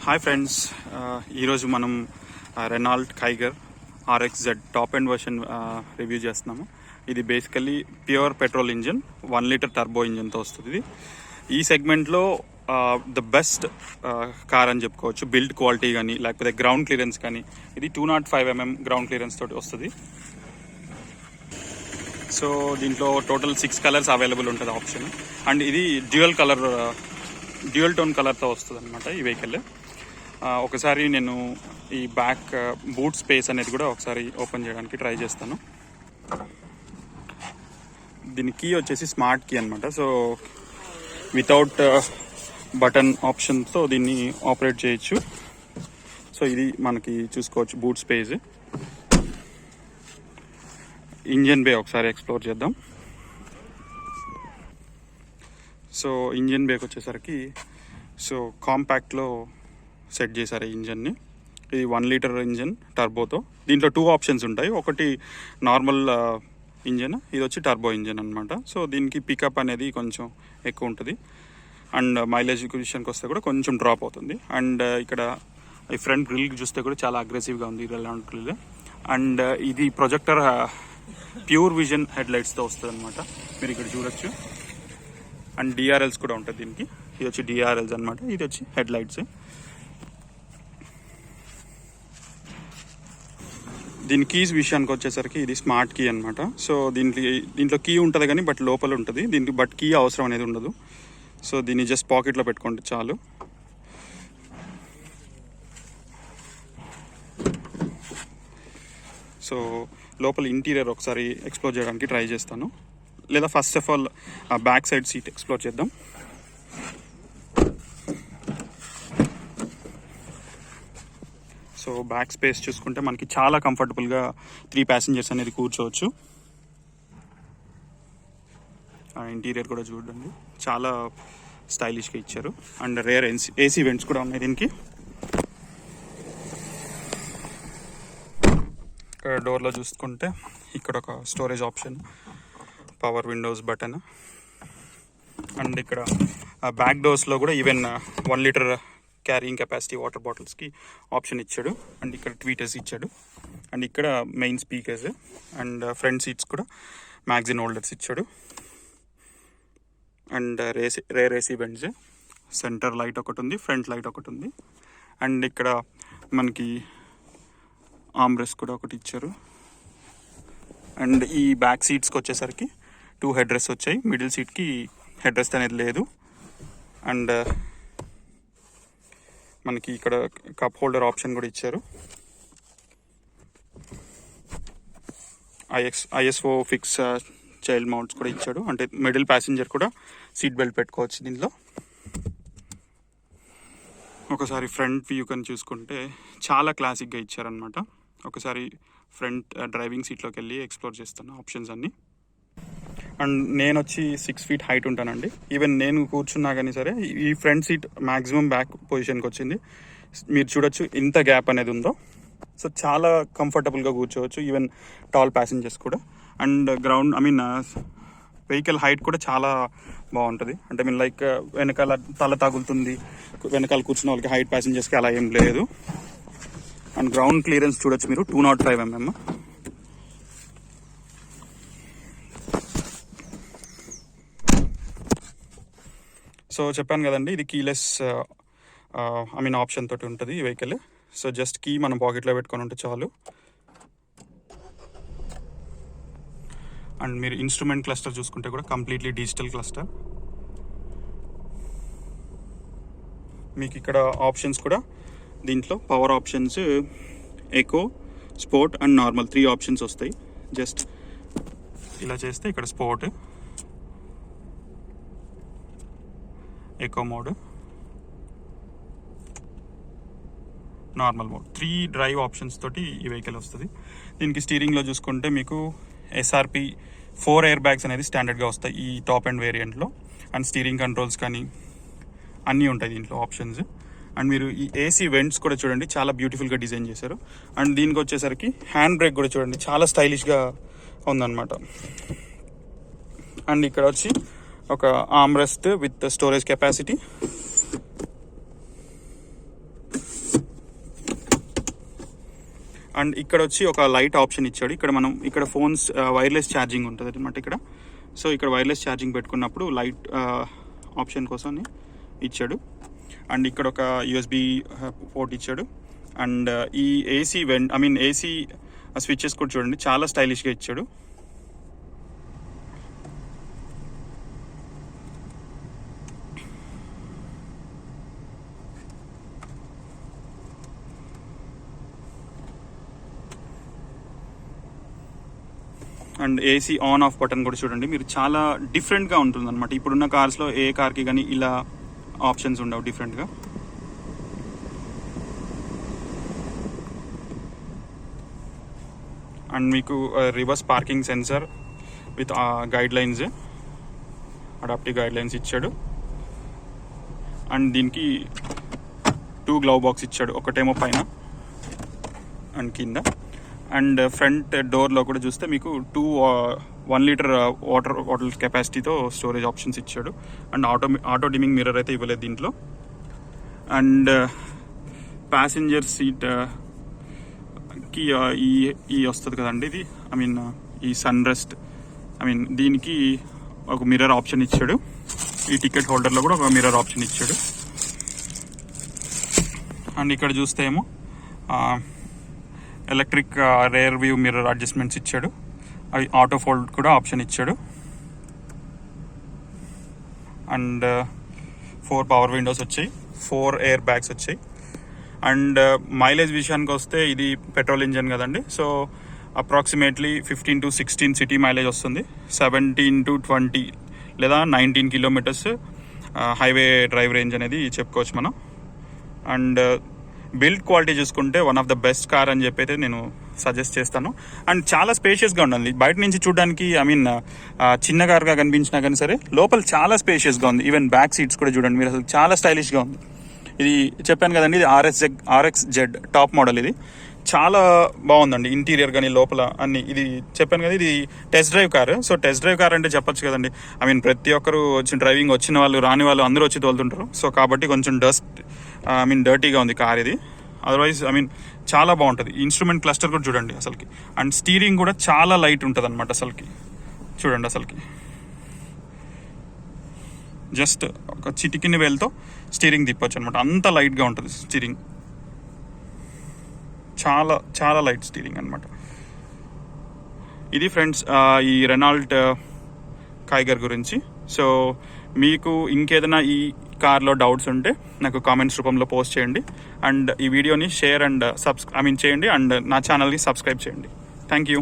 Hi friends, ఈరోజు మనం Renault Kiger RXZ top end version review చేస్తున్నాము. ఇది basically pure petrol engine 1 litre turbo ఇంజిన్తో వస్తుంది. ఇది ఈ సెగ్మెంట్లో ద బెస్ట్ కార్ అని చెప్పుకోవచ్చు. బిల్డ్ క్వాలిటీ కానీ లేకపోతే గ్రౌండ్ క్లియరెన్స్ కానీ ఇది 205 mm గ్రౌండ్ క్లియరెన్స్ తోటి వస్తుంది. సో దీంట్లో టోటల్ 6 కలర్స్ అవైలబుల్ ఉంటుంది ఆప్షన్. అండ్ ఇది డ్యూయల్ టోన్ కలర్తో వస్తుంది అనమాట ఈ వెహికల్. ఒకసారి నేను ఈ బ్యాక్ బూట్ స్పేస్ అనేది కూడా ఒకసారి ఓపెన్ చేయడానికి ట్రై చేస్తాను. దీని కీ వచ్చేసి స్మార్ట్ కీ అనమాట. సో వితౌట్ బటన్ ఆప్షన్తో దీన్ని ఆపరేట్ చేయొచ్చు. సో ఇది మనకి చూసుకోవచ్చు బూట్ స్పేస్. ఇంజన్ బే ఒకసారి ఎక్స్ప్లోర్ చేద్దాం. సో ఇంజన్ బేకి వచ్చేసరికి సో కాంపాక్ట్లో సెట్ చేశారు ఈ ఇంజన్ని. ఇది 1 లీటర్ ఇంజన్ టర్బోతో. దీంట్లో 2 ఆప్షన్స్ ఉంటాయి. ఒకటి నార్మల్ ఇంజన్, ఇది వచ్చి టర్బో ఇంజన్ అనమాట. సో దీనికి పికప్ అనేది కొంచెం ఎక్కువ ఉంటుంది. అండ్ మైలేజ్ విషయానికి వస్తే కూడా కొంచెం డ్రాప్ అవుతుంది. అండ్ ఇక్కడ ఈ ఫ్రంట్ గ్రిల్ చూస్తే కూడా చాలా అగ్రెసివ్గా ఉంది రెనాల్ట్ గ్రిల్. అండ్ ఇది ప్రొజెక్టర్ ప్యూర్ విజన్ హెడ్ లైట్స్తో వస్తుంది అనమాట. మీరు ఇక్కడ చూడొచ్చు. అండ్ డిఆర్ఎల్స్ కూడా ఉంటుంది దీనికి. ఇది వచ్చి డిఆర్ఎల్స్ అనమాట, ఇది వచ్చి హెడ్ లైట్స్. దీని కీస్ విషయానికి వచ్చేసరికి ఇది స్మార్ట్ కీ అనమాట. సో దీంట్లో కీ ఉంటుంది కానీ బట్ లోపల ఉంటుంది దీనికి, బట్ కీ అవసరం అనేది ఉండదు. సో దీన్ని జస్ట్ పాకెట్లో పెట్టుకుంటే చాలు. సో లోపల ఇంటీరియర్ ఒకసారి ఎక్స్ప్లోర్ చేయడానికి ట్రై చేస్తాను, లేదా ఫస్ట్ ఆఫ్ ఆల్ ఆ బ్యాక్ సైడ్ సీట్ ఎక్స్ప్లోర్ చేద్దాం. సో బ్యాక్ స్పేస్ చూసుకుంటే మనకి చాలా కంఫర్టబుల్గా 3 ప్యాసింజర్స్ అనేది కూర్చోవచ్చు. ఇంటీరియర్ కూడా చూడండి, చాలా స్టైలిష్గా ఇచ్చారు. అండ్ రేర్ ఏసీ వెంట్స్ కూడా ఉన్నాయి దీనికి. ఇక్కడ డోర్లో చూసుకుంటే ఇక్కడ ఒక storage option, power windows button. And ఇక్కడ బ్యాక్ డోర్స్లో కూడా even 1 litre carrying capacity water బాటిల్స్కి ఆప్షన్ ఇచ్చాడు. అండ్ ఇక్కడ ట్వీటర్స్ ఇచ్చాడు. అండ్ ఇక్కడ main speakers. And front seats కూడా మ్యాగజిన్ హోల్డర్స్ ఇచ్చాడు. And rear AC vents, centre light ఒకటి ఉంది, ఫ్రంట్ లైట్ ఒకటి ఉంది. అండ్ ఇక్కడ మనకి ఆర్మ్రెస్ట్ కూడా ఒకటి ఇచ్చారు. అండ్ ఈ బ్యాక్ సీట్స్కి వచ్చేసరికి 2 హెడ్ రెస్ట్ వచ్చాయి. మిడిల్ సీట్కి హెడ్ రెస్ట్ అనేది లేదు. అండ్ మనకి ఇక్కడ కప్ హోల్డర్ ఆప్షన్ కూడా ఇచ్చారు. ISO ఫిక్స్ చైల్డ్ మౌంట్స్ కూడా ఇచ్చాడు. అంటే మిడిల్ ప్యాసింజర్ కూడా సీట్ బెల్ట్ పెట్టుకోవచ్చు దీనిలో. ఒకసారి ఫ్రంట్ వ్యూ కానీ చూసుకుంటే చాలా క్లాసిక్గా ఇచ్చారనమాట. ఒకసారి ఫ్రంట్ డ్రైవింగ్ సీట్లోకి వెళ్ళి ఎక్స్ప్లోర్ చేస్తాను ఆప్షన్స్ అన్నీ. అండ్ నేను వచ్చి 6 feet హైట్ ఉంటానండి. ఈవెన్ నేను కూర్చున్నా కానీ సరే ఈ ఫ్రంట్ సీట్ మ్యాక్సిమం బ్యాక్ పొజిషన్కి వచ్చింది. మీరు చూడొచ్చు ఇంత గ్యాప్ అనేది ఉందో. సో చాలా కంఫర్టబుల్గా కూర్చోవచ్చు ఈవెన్ టాల్ ప్యాసింజర్స్ కూడా. అండ్ వెహికల్ హైట్ కూడా చాలా బాగుంటుంది. అంటే లైక్ వెనకాల తల తగులుతుంది, వెనకాల కూర్చున్న వాళ్ళకి హైట్ ప్యాసింజర్స్కి అలా ఏం లేదు. అండ్ గ్రౌండ్ క్లియరెన్స్ చూడొచ్చు మీరు 205 mm. సో చెప్పాను కదండి, ఇది కీలెస్ ఆప్షన్ తోటి ఉంటుంది ఈ వెహికల్. సో జస్ట్ కీ మనం పాకెట్లో పెట్టుకొని ఉంటే చాలు. అండ్ మీరు ఇన్స్ట్రుమెంట్ క్లస్టర్ చూసుకుంటే కూడా కంప్లీట్లీ డిజిటల్ క్లస్టర్. మీకు ఇక్కడ ఆప్షన్స్ కూడా దీంట్లో power options, eco, sport and normal 3 options వస్తాయి. జస్ట్ ఇలా చేస్తే ఇక్కడ sport, eco mode, normal mode, 3 drive options తోటి ఈ వెహికల్ వస్తుంది. దీనికి స్టీరింగ్లో చూసుకుంటే మీకు SRP 4 ఎయిర్ బ్యాగ్స్ అనేది స్టాండర్డ్గా వస్తాయి ఈ టాప్ అండ్ వేరియంట్లో. అండ్ స్టీరింగ్ కంట్రోల్స్ కానీ అన్నీ ఉంటాయి దీంట్లో ఆప్షన్స్. అండ్ మీరు ఈ ఏసీ వెంట్స్ కూడా చూడండి, చాలా బ్యూటిఫుల్గా డిజైన్ చేశారు. అండ్ దీనికి వచ్చేసరికి హ్యాండ్ బ్రేక్ కూడా చూడండి, చాలా స్టైలిష్గా ఉందన్నమాట. అండ్ ఇక్కడ వచ్చి ఒక arm rest with storage capacity. And ఇక్కడ వచ్చి ఒక లైట్ ఆప్షన్ ఇచ్చాడు. ఇక్కడ మనం ఇక్కడ ఫోన్స్ వైర్లెస్ ఛార్జింగ్ ఉంటుంది అనమాట ఇక్కడ. సో ఇక్కడ వైర్లెస్ ఛార్జింగ్ పెట్టుకున్నప్పుడు లైట్ ఆప్షన్ కోసం ఇచ్చాడు. అండ్ ఇక్కడ ఒక USB పోర్ట్ ఇచ్చాడు. అండ్ ఈ ఏసీ ఏసీ స్విచెస్ కూడా చూడండి, చాలా స్టైలిష్గా ఇచ్చాడు. And AC on off button కూడా చూడండి, మీరు చాలా డిఫరెంట్గా ఉంటుంది అనమాట. ఇప్పుడున్న కార్స్లో ఏ కార్కి కానీ ఇలా ఆప్షన్స్ ఉండవు డిఫరెంట్గా. అండ్ మీకు reverse parking sensor with guide lines, adaptive guide lines ఇచ్చాడు. అండ్ దీనికి 2 గ్లవ్ బాక్స్ ఇచ్చాడు, ఒకటేమో పైన అండ్ కింద. అండ్ ఫ్రంట్ డోర్లో కూడా చూస్తే మీకు 1 లీటర్ వాటర్ కెపాసిటీతో స్టోరేజ్ ఆప్షన్స్ ఇచ్చాడు. అండ్ ఆటో డిమింగ్ మిర్రర్ అయితే ఇవ్వలేదు దీంట్లో. అండ్ ప్యాసింజర్ సీట్ కి ఈ వస్తుంది కదండి, ఇది ఈ సన్ రెస్ట్ దీనికి ఒక మిర్రర్ ఆప్షన్ ఇచ్చాడు. ఈ టికెట్ హోల్డర్లో కూడా ఒక మిర్రర్ ఆప్షన్ ఇచ్చాడు. అండ్ ఇక్కడ చూస్తే ఏమో electric rear view mirror adjustments ఇచ్చాడు. అవి ఆటో ఫోల్డ్ కూడా ఆప్షన్ ఇచ్చాడు. అండ్ 4 పవర్ విండోస్ వచ్చాయి, 4 ఎయిర్ బ్యాగ్స్ వచ్చాయి. అండ్ మైలేజ్ విషయానికి వస్తే ఇది పెట్రోల్ ఇంజన్ కదండి, so approximately 15 to 16 city mileage వస్తుంది. 17 to 20 లేదా 19 కిలోమీటర్స్ హైవే డ్రైవ్ రేంజ్ అనేది చెప్పుకోవచ్చు మనం. అండ్ బిల్డ్ క్వాలిటీ చూసుకుంటే one of the best car అని చెప్పి అయితే నేను సజెస్ట్ చేస్తాను. అండ్ చాలా స్పేషియస్గా ఉండాలి. బయట నుంచి చూడడానికి చిన్న కార్గా కనిపించినా కానీ సరే లోపల చాలా స్పేషియస్గా ఉంది. ఈవెన్ బ్యాక్ సీట్స్ కూడా చూడండి మీరు, అసలు చాలా స్టైలిష్గా ఉంది. ఇది చెప్పాను కదండి, ఇది RXZ టాప్ మోడల్. ఇది చాలా బాగుందండి, ఇంటీరియర్ కానీ లోపల అన్ని. ఇది చెప్పాను కదా, ఇది test drive car. So test drive car అంటే చెప్పొచ్చు కదండి, ప్రతి ఒక్కరు డ్రైవింగ్ వచ్చిన వాళ్ళు రాని వాళ్ళు అందరూ వచ్చి తోలుతుంటారు. సో కాబట్టి కొంచెం డర్టీగా ఉంది కార్ ఇది. అదర్వైజ్ చాలా బాగుంటుంది. ఇన్స్ట్రుమెంట్ క్లస్టర్ కూడా చూడండి అసలుకి. అండ్ స్టీరింగ్ కూడా చాలా లైట్ ఉంటుంది అనమాట అసలుకి. చూడండి అసలుకి జస్ట్ ఒక చిటికిని వేలుతో స్టీరింగ్ తిప్పొచ్చు అనమాట, అంత లైట్గా ఉంటుంది స్టీరింగ్. చాలా చాలా లైట్ స్టీరింగ్ అనమాట. ఇది ఫ్రెండ్స్ ఈ రెనాల్ట్ కైగర్ గురించి. సో మీకు ఇంకేదైనా ఈ కార్లో డౌట్స్ ఉంటే నాకు కామెంట్స్ రూపంలో పోస్ట్ చేయండి. అండ్ ఈ వీడియోని షేర్ అండ్ చేయండి. అండ్ నా ఛానల్ని సబ్స్క్రైబ్ చేయండి. Thank you.